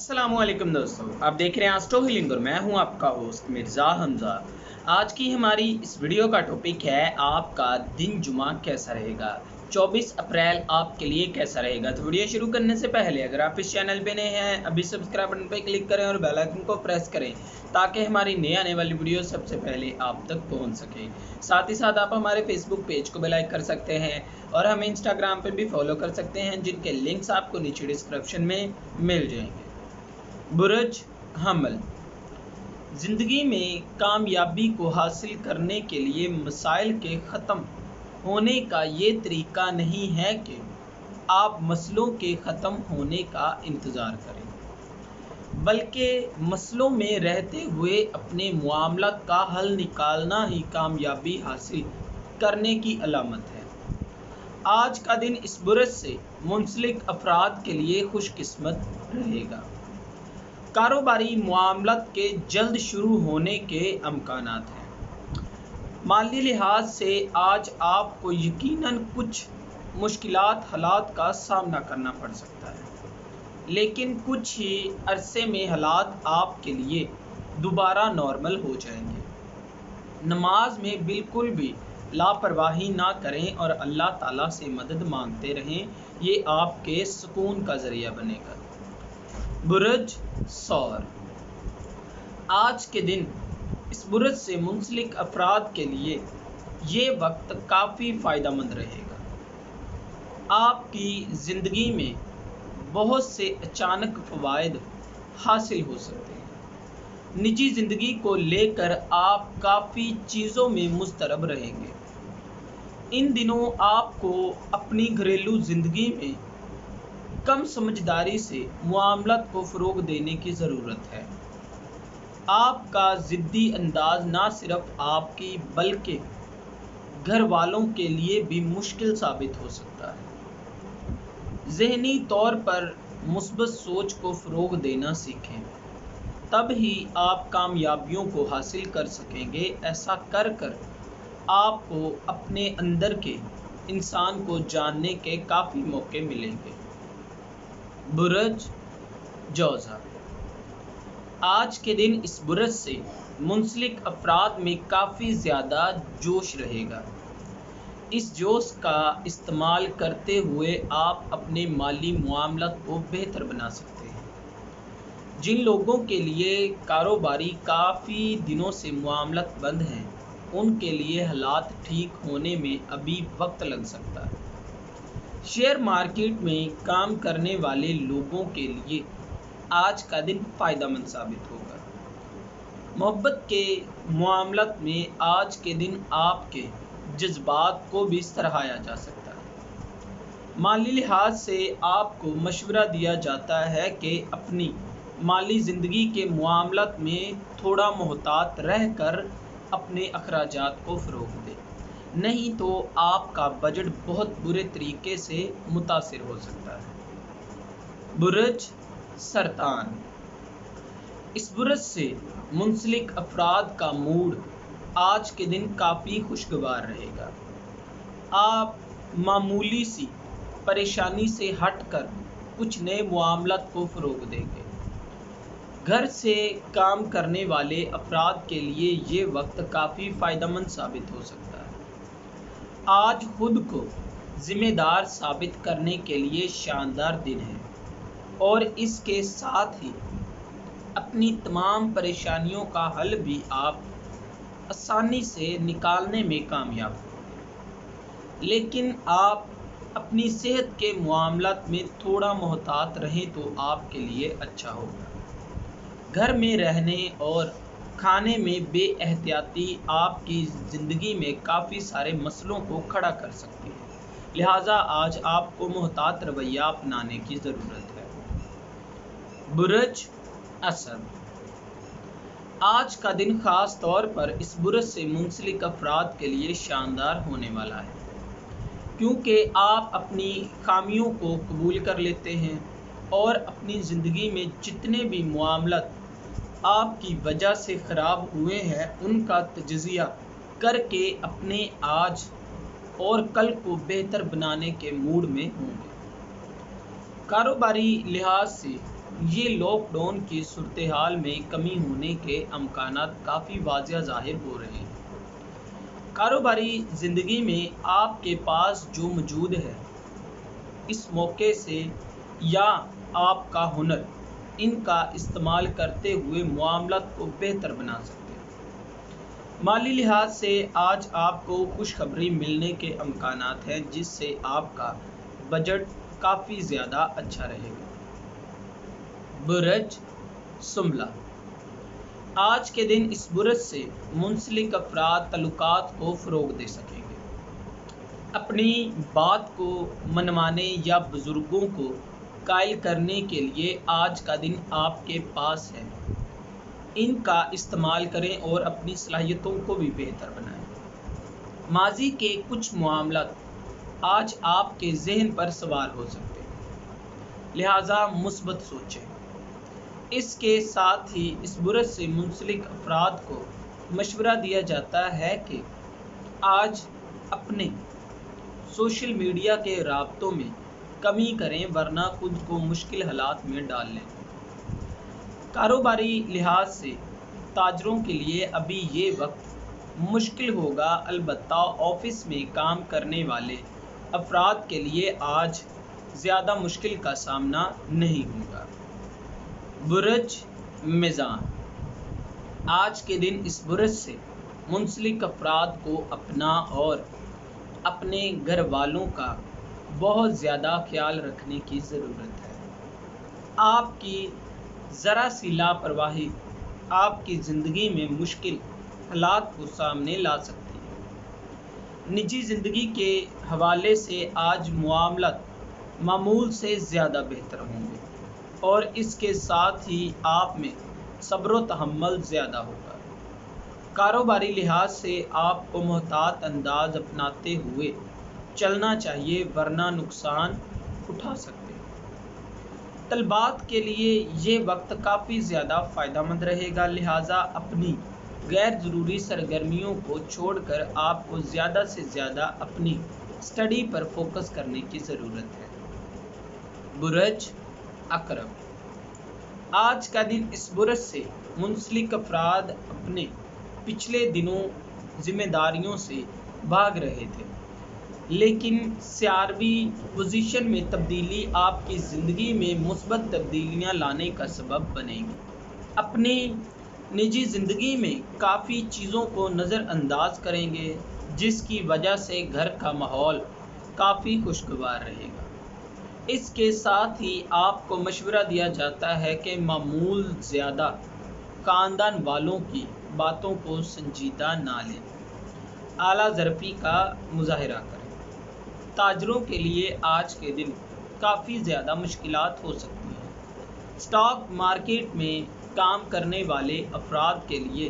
अस्सलाम वालेकुम दोस्तों, आप देख रहे हैं एस्ट्रो हीलिंग और मैं हूं आपका होस्ट मिर्ज़ा हमज़ा। आज की हमारी इस वीडियो का टॉपिक है आपका दिन जुमा कैसा रहेगा। 24 अप्रैल आपके लिए कैसा रहेगा। तो वीडियो शुरू करने से पहले अगर आप इस चैनल पे नए हैं अभी सब्सक्राइब बटन पर क्लिक करें और बेल आइकन को प्रेस करें ताकि हमारी नई आने वाली वीडियो सबसे पहले आप तक पहुंच सके। साथ ही साथ आप हमारे फेसबुक पेज को भी लाइक कर सकते हैं और हमें इंस्टाग्राम पे भी फॉलो कर सकते हैं जिनके लिंक्स आपको नीचे डिस्क्रिप्शन में मिल जाएंगे। बुर्ज हमल, ज़िंदगी में कामयाबी को हासिल करने के लिए मसाइल के ख़त्म होने का ये तरीका नहीं है कि आप मसलों के ख़त्म होने का इंतज़ार करें, बल्कि मसलों में रहते हुए अपने मामलात का हल निकालना ही कामयाबी हासिल करने की अलामत है। आज का दिन इस बुर्ज से मुंसलिक अफराद के लिए खुशकिस्मत रहेगा। कारोबारी मामलात के जल्द शुरू होने के अमकानात हैं। माली लिहाज से आज आपको यकीनन कुछ मुश्किलात हालात का सामना करना पड़ सकता है, लेकिन कुछ ही अरसे में हालात आपके लिए दोबारा नॉर्मल हो जाएंगे। नमाज में बिल्कुल भी लापरवाही ना करें और अल्लाह ताला से मदद मांगते रहें, ये आपके सुकून का ज़रिया बनेगा। बुर्ज सौर, आज के दिन इस बुर्ज से मुंसलिक अफराद के लिए ये वक्त काफ़ी फ़ायदेमंद रहेगा। आपकी ज़िंदगी में बहुत से अचानक फ़वाइद हासिल हो सकते हैं। निजी ज़िंदगी को लेकर आप काफ़ी चीज़ों में मुस्तरब रहेंगे। इन दिनों आपको अपनी घरेलू ज़िंदगी में कम समझदारी से मामलात को फ़रोग़ देने की ज़रूरत है। आपका ज़िद्दी अंदाज़ ना सिर्फ आपकी बल्कि घर वालों के लिए भी मुश्किल साबित हो सकता है। ज़हनी तौर पर मुस्बत सोच को फ़रोग़ देना सीखें, तब ही आप कामयाबियों को हासिल कर सकेंगे। ऐसा कर कर आपको अपने अंदर के इंसान को जानने के काफ़ी मौके मिलेंगे। बुर्ज जोज़ा, आज के दिन इस बुर्ज से मुंसलिक अफराद में काफ़ी ज़्यादा जोश रहेगा। इस जोश का इस्तेमाल करते हुए आप अपने माली मामलात को बेहतर बना सकते हैं। जिन लोगों के लिए कारोबारी काफ़ी दिनों से मामलात बंद हैं, उनके लिए हालात ठीक होने में अभी वक्त लग सकता है। शेयर मार्केट में काम करने वाले लोगों के लिए आज का दिन फ़ायदेमंद साबित होगा। मोहब्बत के मामलात में आज के दिन आपके जज्बात को भी सराहा जा सकता है। माली लिहाज से आपको मशवरा दिया जाता है कि अपनी माली ज़िंदगी के मामलात में थोड़ा मोहतात रहकर अपने अखराजात को फ़रोग़ दें, नहीं तो आपका बजट बहुत बुरे तरीके से मुतासिर हो सकता है। बुर्ज सरतान, इस बुर्ज से मुंसलिक अफराद का मूड आज के दिन काफ़ी खुशगवार रहेगा। आप मामूली सी परेशानी से हटकर कुछ नए मामलात को फ़रोग़ देंगे। घर से काम करने वाले अफराद के लिए ये वक्त काफ़ी फ़ायदेमंद साबित हो सकता है। आज खुद को ज़िम्मेदार साबित करने के लिए शानदार दिन है और इसके साथ ही अपनी तमाम परेशानियों का हल भी आप आसानी से निकालने में कामयाब होंगे। लेकिन आप अपनी सेहत के मामलात में थोड़ा मोहतात रहें तो आपके लिए अच्छा होगा। घर में रहने और खाने में बेएहतियाती आपकी ज़िंदगी में काफ़ी सारे मसलों को खड़ा कर सकती है, लिहाजा आज आपको मोहतात रवैया अपनाने की ज़रूरत है। बुर्ज असद, आज का दिन ख़ास तौर पर इस बुर्ज से मुंसलिक अफराद के लिए शानदार होने वाला है, क्योंकि आप अपनी खामियों को कबूल कर लेते हैं और अपनी ज़िंदगी में जितने भी मामलात आपकी वजह से ख़राब हुए हैं उनका तजज़िया करके अपने आज और कल को बेहतर बनाने के मूड में होंगे। कारोबारी लिहाज से یہ لاک ڈاؤن کی صورتحال میں کمی ہونے کے امکانات کافی واضح ظاہر ہو رہے ہیں۔ کاروباری زندگی میں آپ کے پاس جو موجود ہے، اس موقع سے یا آپ کا ہنر، ان کا استعمال کرتے ہوئے معاملات کو بہتر بنا سکتے ہیں۔ مالی لحاظ سے آج آپ کو خوشخبری ملنے کے امکانات ہیں، جس سے آپ کا بجٹ کافی زیادہ اچھا رہے گا۔ برج شملہ، آج کے دن اس برج سے منسلک افراد تعلقات کو فروغ دے سکیں گے۔ اپنی بات کو منوانے یا بزرگوں کو قائل کرنے کے لیے آج کا دن آپ کے پاس ہے۔ ان کا استعمال کریں اور اپنی صلاحیتوں کو بھی بہتر بنائیں۔ ماضی کے کچھ معاملات آج آپ کے ذہن پر سوار ہو سکتے ہیں، لہذا مثبت سوچیں۔ اس کے ساتھ ہی اس برج سے منسلک افراد کو مشورہ دیا جاتا ہے کہ آج اپنے سوشل میڈیا کے رابطوں میں کمی کریں، ورنہ خود کو مشکل حالات میں ڈال لیں۔ کاروباری لحاظ سے تاجروں کے لیے ابھی یہ وقت مشکل ہوگا، البتہ آفس میں کام کرنے والے افراد کے لیے آج زیادہ مشکل کا سامنا نہیں ہوگا۔ برج میزان، آج کے دن اس برج سے منسلک افراد کو اپنا اور اپنے گھر والوں کا بہت زیادہ خیال رکھنے کی ضرورت ہے۔ آپ کی ذرا سی لاپرواہی آپ کی زندگی میں مشکل حالات کو سامنے لا سکتی ہے۔ نجی زندگی کے حوالے سے آج معاملات معمول سے زیادہ بہتر ہوں گے، اور اس کے ساتھ ہی آپ میں صبر و تحمل زیادہ ہوگا۔ کاروباری لحاظ سے آپ کو محتاط انداز اپناتے ہوئے چلنا چاہیے، ورنہ نقصان اٹھا سکتے ہیں۔ طلباء کے لیے یہ وقت کافی زیادہ فائدہ مند رہے گا، لہذا اپنی غیر ضروری سرگرمیوں کو چھوڑ کر آپ کو زیادہ سے زیادہ اپنی اسٹڈی پر فوکس کرنے کی ضرورت ہے۔ برج عقرب، آج کا دن اس برج سے منسلک افراد اپنے پچھلے دنوں ذمہ داریوں سے بھاگ رہے تھے، لیکن سیاروی پوزیشن میں تبدیلی آپ کی زندگی میں مثبت تبدیلیاں لانے کا سبب بنے گی۔ اپنی نجی زندگی میں کافی چیزوں کو نظر انداز کریں گے، جس کی وجہ سے گھر کا ماحول کافی خوشگوار رہے گا۔ اس کے ساتھ ہی آپ کو مشورہ دیا جاتا ہے کہ معمول زیادہ خاندان والوں کی باتوں کو سنجیدہ نہ لیں، اعلیٰ ظرفی کا مظاہرہ کریں۔ تاجروں کے لیے آج کے دن کافی زیادہ مشکلات ہو سکتی ہیں۔ اسٹاک مارکیٹ میں کام کرنے والے افراد کے لیے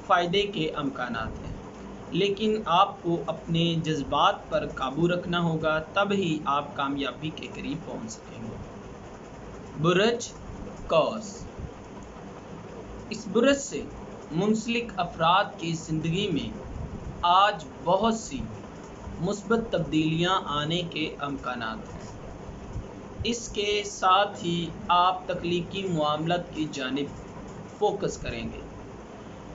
فائدے کے امکانات ہیں، لیکن آپ کو اپنے جذبات پر قابو رکھنا ہوگا، تب ہی آپ کامیابی کے قریب پہنچ سکیں گے۔ برج قوس، اس برج سے منسلک افراد کی زندگی میں آج بہت سی مثبت تبدیلیاں آنے کے امکانات ہیں۔ اس کے ساتھ ہی آپ تخلیقی معاملات کی جانب فوکس کریں گے۔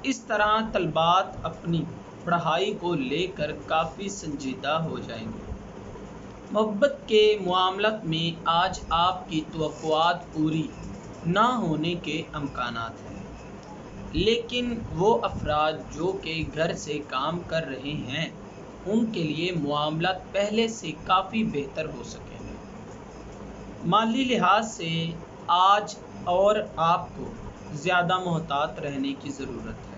اس طرح طلباء اپنی پڑھائی کو لے کر کافی سنجیدہ ہو جائیں گے۔ محبت کے معاملات میں آج آپ کی توقعات پوری نہ ہونے کے امکانات ہیں، لیکن وہ افراد جو کہ گھر سے کام کر رہے ہیں، ان کے لیے معاملات پہلے سے کافی بہتر ہو سکیں گے۔ مالی لحاظ سے آج اور آپ کو زیادہ محتاط رہنے کی ضرورت ہے،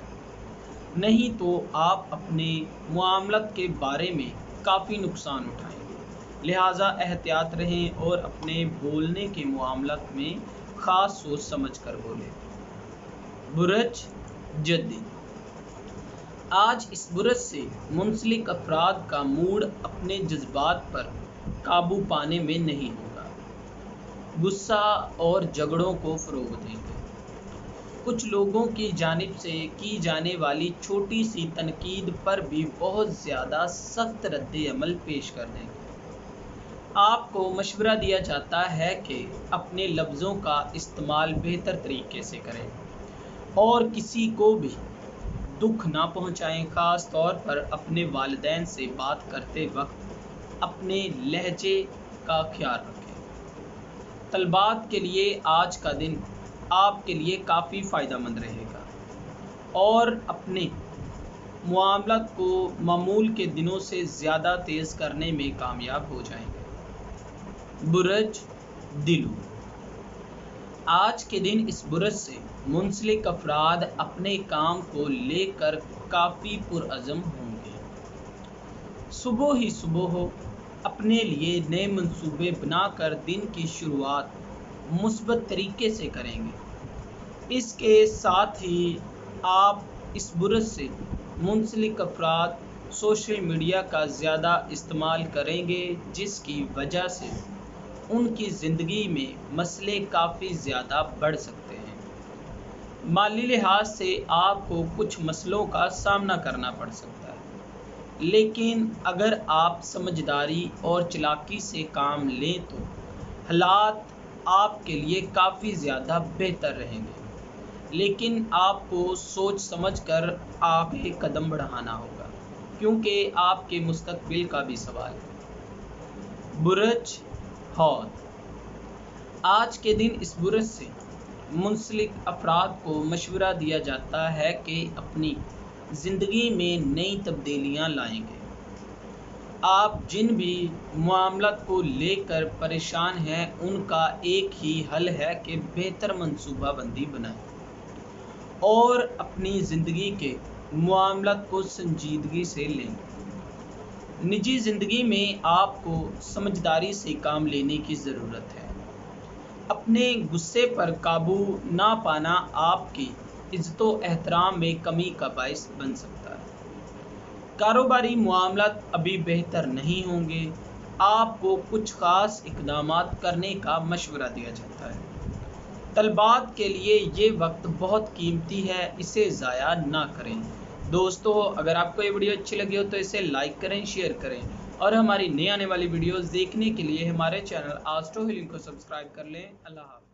نہیں تو آپ اپنے معاملات کے بارے میں کافی نقصان اٹھائیں گے، لہذا احتیاط رہیں اور اپنے بولنے کے معاملات میں خاص سوچ سمجھ کر بولیں۔ برج جدی، آج اس برج سے منسلک افراد کا موڈ اپنے جذبات پر قابو پانے میں نہیں ہوگا، غصہ اور جھگڑوں کو فروغ دیں گے۔ کچھ لوگوں کی جانب سے کی جانے والی چھوٹی سی تنقید پر بھی بہت زیادہ سخت رد عمل پیش کر دیں گے۔ आपको मशवरा दिया जाता है कि अपने लफ्ज़ों का इस्तेमाल बेहतर तरीके से करें और किसी को भी दुख ना पहुंचाएं। ख़ास तौर पर अपने वालिदैन से बात करते वक्त अपने लहजे का ख्याल रखें। तलबात के लिए आज का दिन आपके लिए काफ़ी फ़ायदेमंद रहेगा और अपने मुआमलात को मामूल के दिनों से ज़्यादा तेज़ करने में कामयाब हो जाएंगे। बुरज दिलू, आज के दिन इस बुरज से मुंसलिक अफराद अपने काम को लेकर काफ़ी पुरअज़म होंगे। सुबह ही सुबह अपने लिए नए मंसूबे बनाकर दिन की शुरुआत मुस्बत तरीके से करेंगे। इसके साथ ही आप इस बुरज से मुंसलिक अफराद सोशल मीडिया का ज़्यादा इस्तेमाल करेंगे, जिसकी वजह से उनकी ज़िंदगी में मसले काफ़ी ज़्यादा बढ़ सकते हैं। माली लिहाज से आपको कुछ मसलों का सामना करना पड़ सकता है, लेकिन अगर आप समझदारी और चालाकी से काम लें तो हालात आपके लिए काफ़ी ज़्यादा बेहतर रहेंगे। लेकिन आपको सोच समझकर आगे कदम बढ़ाना होगा, क्योंकि आपके मुस्तकबिल का भी सवाल है। बुरज हौद, आज के दिन इस बुरज से मुंसलिक अफराद को मशवरा दिया जाता है कि अपनी ज़िंदगी में नई तब्दीलियां लाएंगे। आप जिन भी मामलात को लेकर परेशान हैं, उनका एक ही हल है कि बेहतर मंसूबा बंदी बनाएं और अपनी ज़िंदगी के मामलात को संजीदगी से लें। निजी ज़िंदगी में आपको समझदारी से काम लेने की ज़रूरत है। अपने गुस्से पर काबू ना पाना आपकी इज़्ज़तो एहतराम में कमी का बाइस बन सकता है। कारोबारी मामलात अभी बेहतर नहीं होंगे। आपको कुछ ख़ास इक़दामात करने का मशवरा दिया जाता है। तलबात के लिए ये वक्त बहुत कीमती है, इसे ज़ाया ना करें। दोस्तों, अगर आपको ये वीडियो अच्छी लगी हो तो इसे लाइक करें, शेयर करें और हमारी नई आने वाली वीडियोस देखने के लिए हमारे चैनल एस्ट्रो हीलिंग को सब्सक्राइब कर लें। अल्लाह हाफ़िज़।